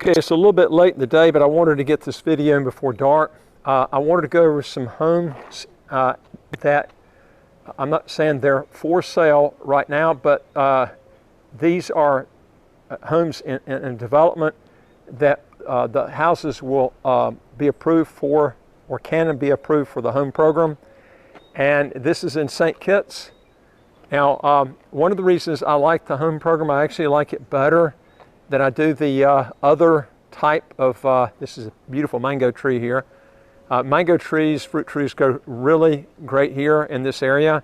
Okay, it's a little bit late in the day, but I wanted to get this video in before dark. I wanted to go over some homes that I'm not saying they're for sale right now, but these are homes in development that the houses will be approved for, or can be approved for the home program. And this is in St. Kitts. Now, one of the reasons I like the home program, I actually like it better than I do the other type of, this is a beautiful mango tree here. Mango trees, fruit trees go really great here in this area.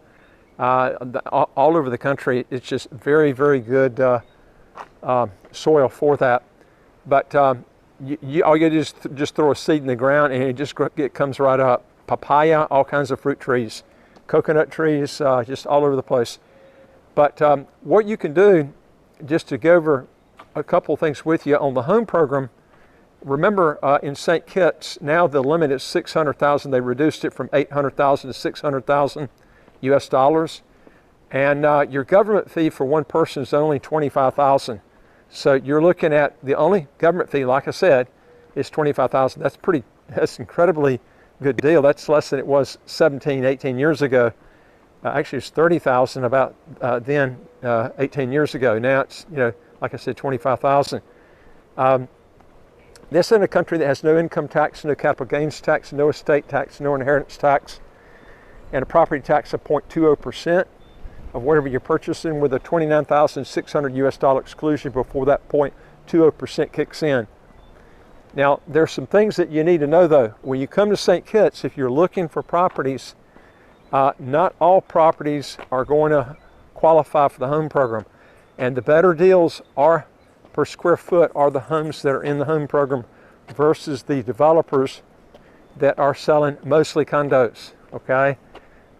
All over the country, it's just very, very good soil for that. But all you do is just throw a seed in the ground and it comes right up. Papaya, all kinds of fruit trees, coconut trees, just all over the place. But what you can do, just to go over a couple things with you on the home program, remember in St. Kitts, now the limit is 600,000. They reduced it from 800,000 to 600,000 US dollars. And your government fee for one person is only 25,000. So you're looking at the only government fee, like I said, is 25,000. That's incredibly good deal. That's less than it was 17, 18 years ago. Actually, it's 30,000 about then, 18 years ago. Now it's, like I said, 25,000. This is in a country that has no income tax, no capital gains tax, no estate tax, no inheritance tax, and a property tax of 0.20% of whatever you're purchasing, with a 29,600 US dollar exclusion before that 0.20% kicks in. Now, there's some things that you need to know though. When you come to St. Kitts, if you're looking for properties, not all properties are going to qualify for the home program. And the better deals are per square foot are the homes that are in the home program versus the developers that are selling mostly condos, okay?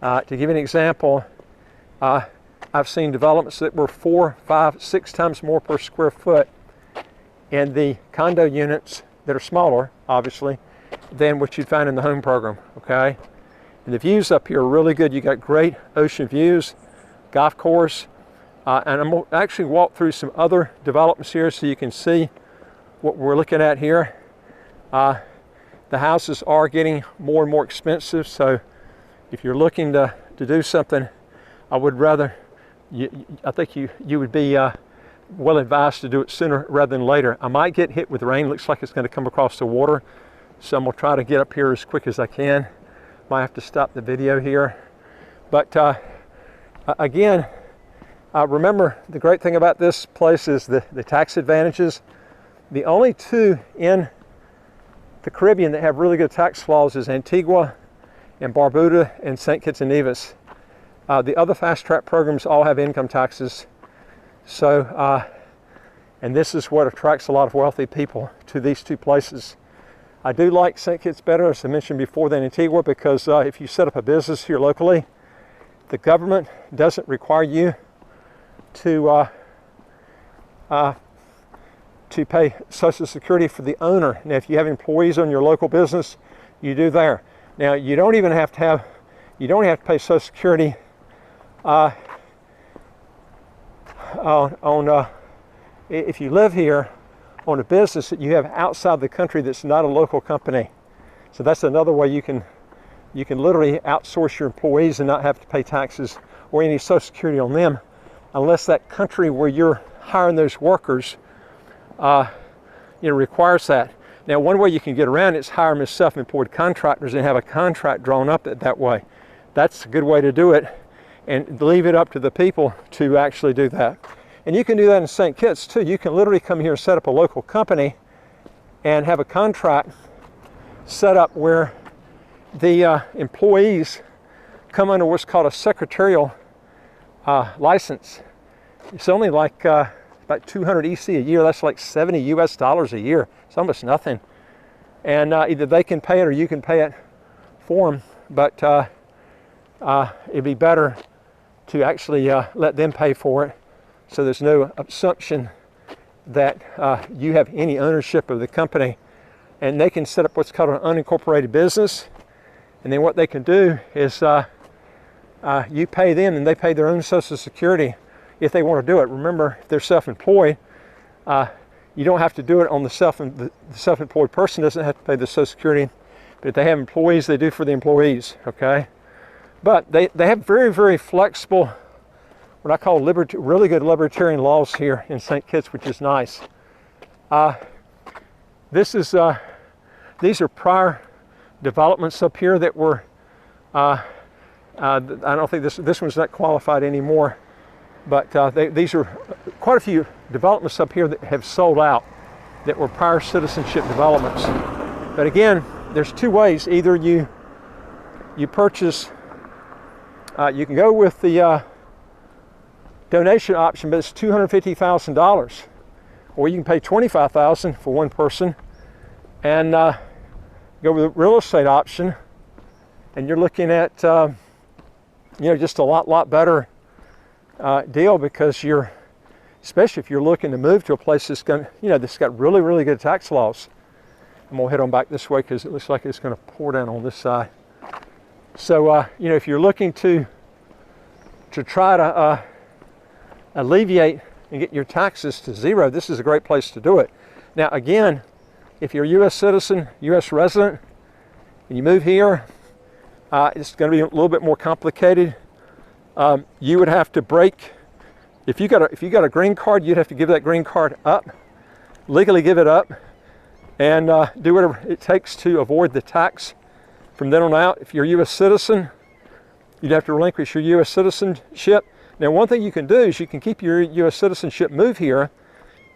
To give you an example, I've seen developments that were 4, 5, 6 times more per square foot in the condo units that are smaller, obviously, than what you'd find in the home program, okay? And the views up here are really good. You got great ocean views, golf course, and I'm going to actually walk through some other developments here so you can see what we're looking at here. The houses are getting more and more expensive, so if you're looking to do something, I would rather, I think you would be well advised to do it sooner rather than later. I might get hit with rain. Looks like it's going to come across the water, so I'm going to try to get up here as quick as I can. Might have to stop the video here. But again, remember, the great thing about this place is the tax advantages. The only two in the Caribbean that have really good tax laws is Antigua and Barbuda and St. Kitts and Nevis. The other fast track programs all have income taxes. So, and this is what attracts a lot of wealthy people to these two places. I do like St. Kitts better, as I mentioned before, than Antigua, because if you set up a business here locally, the government doesn't require you to pay Social Security for the owner. Now, if you have employees on your local business, you do there. Now, you don't even have to pay Social Security if you live here on a business that you have outside the country that's not a local company. So that's another way you can literally outsource your employees and not have to pay taxes or any Social Security on them, unless that country where you're hiring those workers requires that. Now, one way you can get around it is hire them as self-employed contractors and have a contract drawn up that way. That's a good way to do it, and leave it up to the people to actually do that. And you can do that in St. Kitts too. You can literally come here and set up a local company and have a contract set up where the employees come under what's called a secretarial license. It's only like about 200 EC a year. That's like 70 US dollars a year. It's almost nothing. And either they can pay it or you can pay it for them. But it'd be better to actually let them pay for it, so there's no assumption that you have any ownership of the company. And they can set up what's called an unincorporated business. And then what they can do is you pay them and they pay their own Social Security if they want to do it. Remember, if they're self-employed, You don't have to do it on the self-employed person doesn't have to pay the Social Security, but if they have employees, they do for the employees, okay? But they have very, very flexible, what I call really good libertarian laws here in St. Kitts, which is nice. These are prior developments up here that were, I don't think this one's not qualified anymore, but these are quite a few developments up here that have sold out that were prior citizenship developments. But again, there's two ways. Either you purchase, you can go with the donation option, but it's $250,000, or you can pay $25,000 for one person and go with the real estate option, and you're looking at just a lot better deal, because especially if you're looking to move to a place that's that's got really, really good tax laws. I'm gonna head on back this way because it looks like it's gonna pour down on this side. So if you're looking to try to alleviate and get your taxes to zero, this is a great place to do it. Now again, if you're a U.S. citizen, U.S. resident, and you move here, it's going to be a little bit more complicated. You would have to break, if you got a green card, you'd have to give that green card up, legally give it up, and do whatever it takes to avoid the tax from then on out. If you're a U.S. citizen, you'd have to relinquish your U.S. citizenship. Now, one thing you can do is you can keep your U.S. citizenship, move here,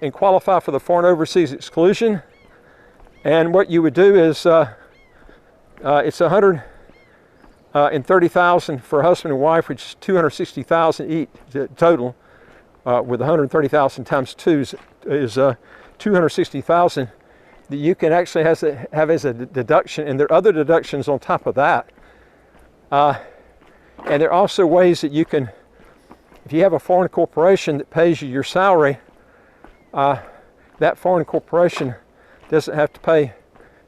and qualify for the foreign overseas exclusion. And what you would do is, it's $130,000 for a husband and wife, which is $260,000 each total. With $130,000 times 2 is $260,000 that you can actually have as a deduction, and there are other deductions on top of that. And there are also ways that you can, if you have a foreign corporation that pays you your salary, that foreign corporation doesn't have to pay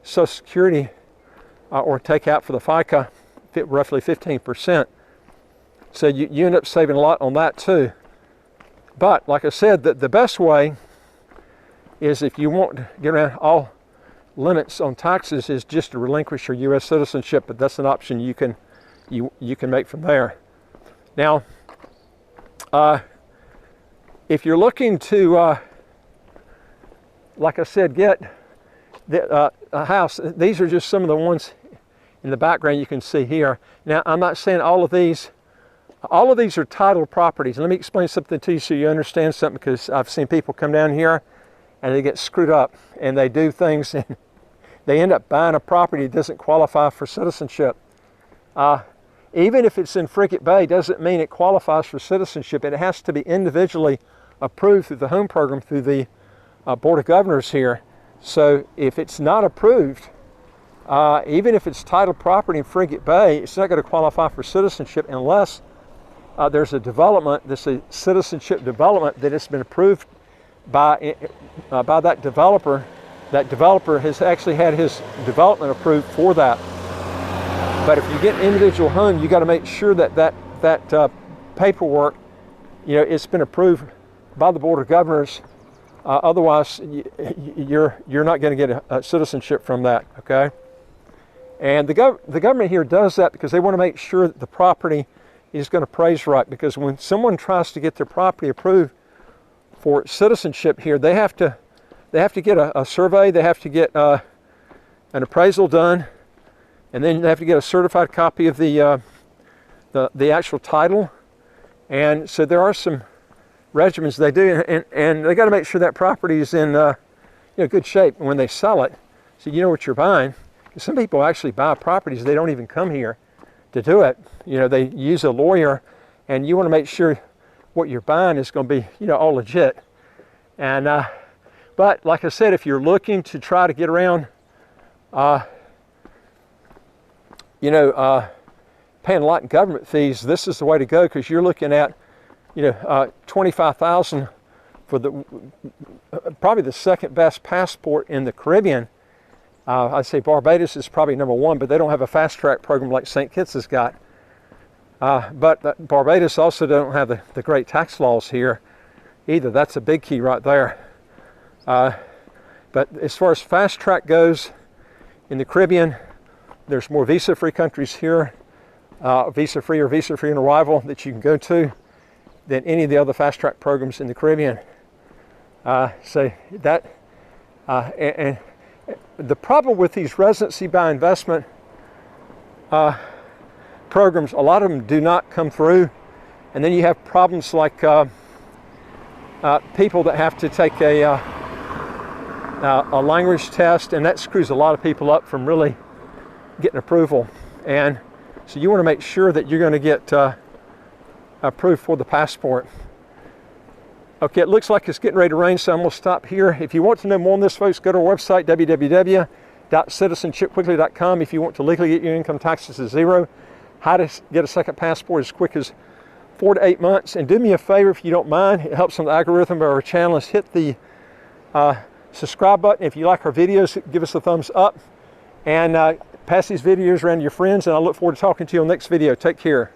Social Security or take out for the FICA roughly 15%. So you end up saving a lot on that too. But like I said, the best way is, if you want to get around all limits on taxes, is just to relinquish your U.S. citizenship, but that's an option you can make from there. Now, if you're looking to, like I said, get a house, these are just some of the ones in the background you can see here. Now, I'm not saying all of these are titled properties. Let me explain something to you so you understand something, because I've seen people come down here and they get screwed up and they do things and they end up buying a property that doesn't qualify for citizenship. Even if it's in Frigate Bay, doesn't mean it qualifies for citizenship. It has to be individually approved through the home program, through the Board of Governors here. So if it's not approved, even if it's titled property in Frigate Bay, it's not going to qualify for citizenship unless there's a development, that's a citizenship development, that has been approved by that developer. That developer has actually had his development approved for that. But if you get an individual home, you got to make sure that paperwork, it's been approved by the Board of Governors. Otherwise, you're not going to get a citizenship from that. Okay. And the government here does that because they want to make sure that the property is going to appraise right. Because when someone tries to get their property approved for citizenship here, they have to get a survey, they have to get an appraisal done, and then they have to get a certified copy of the actual title. And so there are some regimens they do, and they got to make sure that property is in good shape when they sell it, so you know what you're buying. Some people actually buy properties, they don't even come here to do it. They use a lawyer, and you want to make sure what you're buying is going to be all legit. And but like I said, if you're looking to try to get around paying a lot in government fees, this is the way to go, because you're looking at $25,000 for probably the second best passport in the Caribbean. I'd say Barbados is probably number one, but they don't have a fast track program like St. Kitts has got. But Barbados also don't have the great tax laws here either. That's a big key right there. But as far as fast track goes, in the Caribbean, there's more visa-free countries here, visa-free or visa-free on arrival that you can go to than any of the other fast track programs in the Caribbean. So that, and the problem with these residency by investment programs, a lot of them do not come through. And then you have problems like people that have to take a language test, and that screws a lot of people up from really getting approval. And so you want to make sure that you're going to get approved for the passport. Okay, it looks like it's getting ready to rain, so I'm going to stop here. If you want to know more on this, folks, go to our website, www.citizenshipquickly.com. If you want to legally get your income taxes to zero, how to get a second passport as quick as 4 to 8 months. And do me a favor, if you don't mind, it helps on the algorithm of our channel, is hit the subscribe button. If you like our videos, give us a thumbs up, and pass these videos around to your friends, and I look forward to talking to you on the next video. Take care.